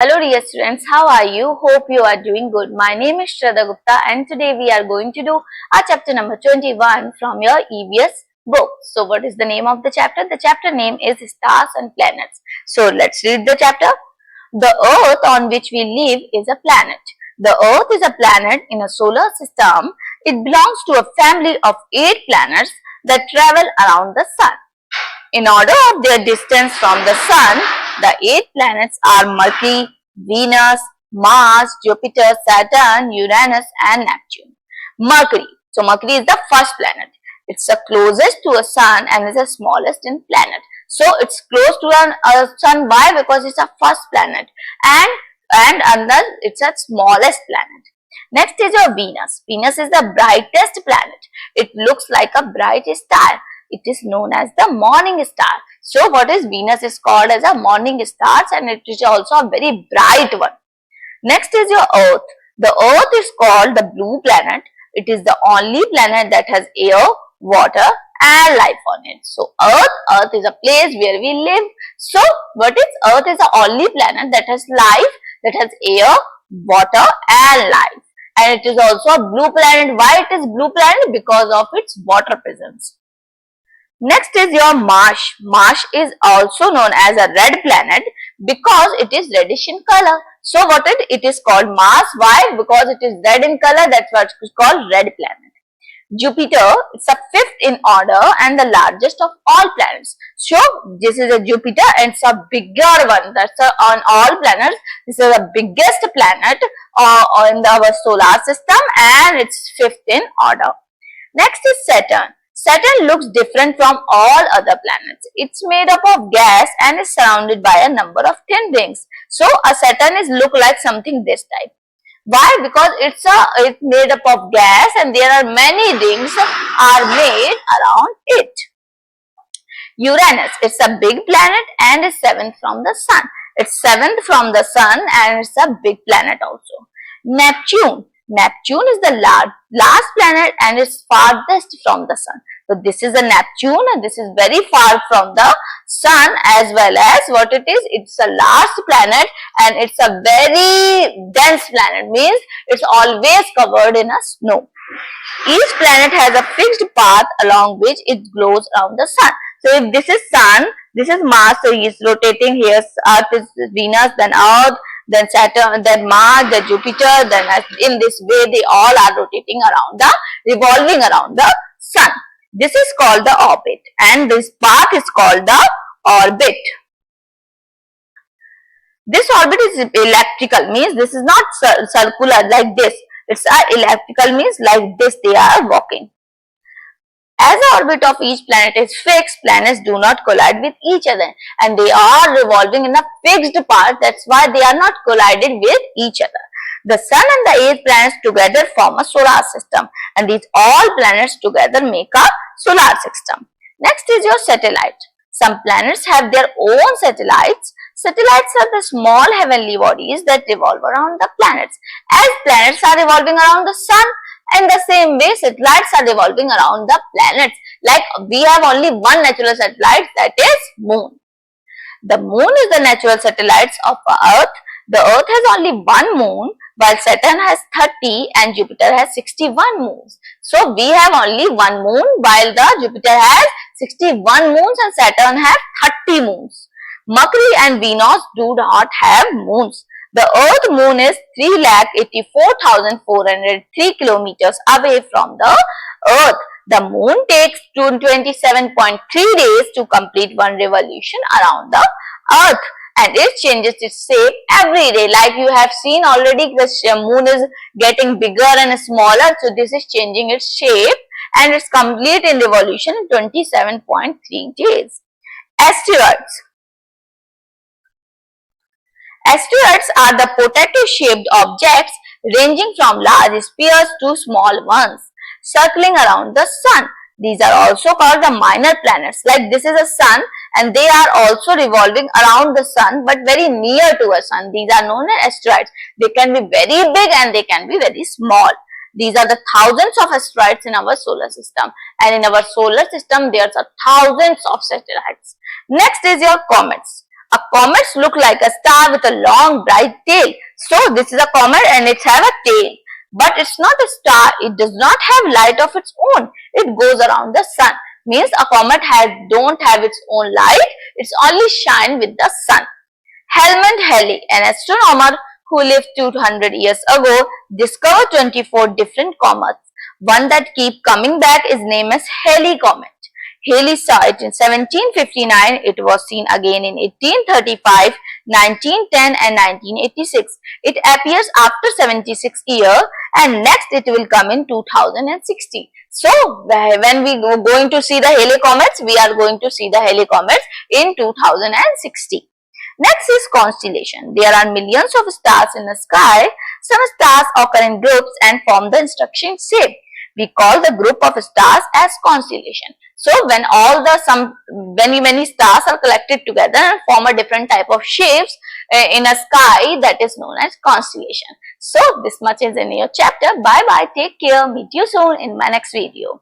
Hello dear students, how are you? Hope you are doing good. My name is Shraddha Gupta and today we are going to do our chapter number 21 from your EVS book. So what is the name of the chapter? The chapter name is Stars and Planets. So let's read the chapter. The earth on which we live is a planet. The earth is a planet in a solar system. It belongs to a family of 8 planets that travel around the sun. In order of their distance from the sun, the 8 planets are Mercury, Venus, Mars, Jupiter, Saturn, Uranus and Neptune. Mercury. So Mercury is the first planet. It's the closest to a sun and is the smallest in planet. So it's close to a sun. Why? Because it's a first planet and it's the smallest planet. Next is your Venus. Venus is the brightest planet. It looks like a bright star. It is known as the morning star. So what is Venus is called as a morning star and it is also a very bright one. Next is your Earth. The Earth is called the blue planet. It is the only planet that has air, water and life on it. So Earth is a place where we live. So what is Earth is the only planet that has life, that has air, water and life. And it is also a blue planet. Why it is blue planet? Because of its water presence. Next is your Mars. Mars is also known as a red planet because it is reddish in color. So what it is called Mars? Why? Because it is red in color. That's what it is called red planet. Jupiter, it's a 5th in order and the largest of all planets. So this is a Jupiter and it's a bigger one. That's on all planets. This is the biggest planet in our solar system and it's 5th in order. Next is Saturn. Saturn looks different from all other planets. It's made up of gas and is surrounded by a number of thin rings. So a Saturn is look like something this type. Why? Because it's made up of gas and there are many rings are made around it. Uranus, it's a big planet and is 7th from the sun. It's 7th from the sun and it's a big planet also. Neptune. Neptune is the last planet and is farthest from the sun. So this is a Neptune and this is very far from the sun as well as what it is. It's the last planet and it's a very dense planet. Means it's always covered in a snow. Each planet has a fixed path along which it glows around the sun. So if this is sun, this is Mars. So he is rotating here. Earth is Venus, then Earth, then Saturn, then Mars, then Jupiter, then in this way they all are rotating around revolving around the sun. This is called the orbit and this path is called the orbit. This orbit is elliptical, means this is not circular like this. It's elliptical, means like this they are walking. As the orbit of each planet is fixed, planets do not collide with each other and they are revolving in a fixed path. That's why they are not collided with each other. The sun and the 8 planets together form a solar system and these all planets together make a solar system. Next is your satellite. Some planets have their own satellites. Satellites are the small heavenly bodies that revolve around the planets. As planets are revolving around the sun, in the same way, satellites are revolving around the planets. Like we have only one natural satellite, that is Moon. The Moon is the natural satellite of Earth. The Earth has only one moon, while Saturn has 30 and Jupiter has 61 moons. So we have only one moon, while the Jupiter has 61 moons and Saturn has 30 moons. Mercury and Venus do not have moons. The Earth moon is 3,84,403 kilometers away from the Earth. The moon takes 27.3 days to complete one revolution around the Earth and it changes its shape every day. Like you have seen already, the moon is getting bigger and smaller. So this is changing its shape and it's complete in revolution in 27.3 days. Asteroids. Asteroids are the potato-shaped objects ranging from large spheres to small ones, circling around the sun. These are also called the minor planets. Like this is a sun and they are also revolving around the sun but very near to a sun. These are known as asteroids. They can be very big and they can be very small. These are the thousands of asteroids in our solar system and in our solar system there are thousands of satellites. Next is your comets. A comets look like a star with a long bright tail. So this is a comet and it has a tail. But it's not a star. It does not have light of its own. It goes around the sun. Means a comet don't have its own light. It's only shine with the sun. Helmut Halley, an astronomer who lived 200 years ago, discovered 24 different comets. One that keeps coming back is named as Halley comet. Halley saw it in 1759, it was seen again in 1835, 1910 and 1986. It appears after 76 years and next it will come in 2060. So, when we are going to see the Halley comets, we are going to see the Halley comets in 2060. Next is constellation. There are millions of stars in the sky. Some stars occur in groups and form the instruction shape. We call the group of stars as constellation. So when many stars are collected together and form a different type of shapes in a sky, that is known as constellation. So this much is in your chapter. Bye bye. Take care. Meet you soon in my next video.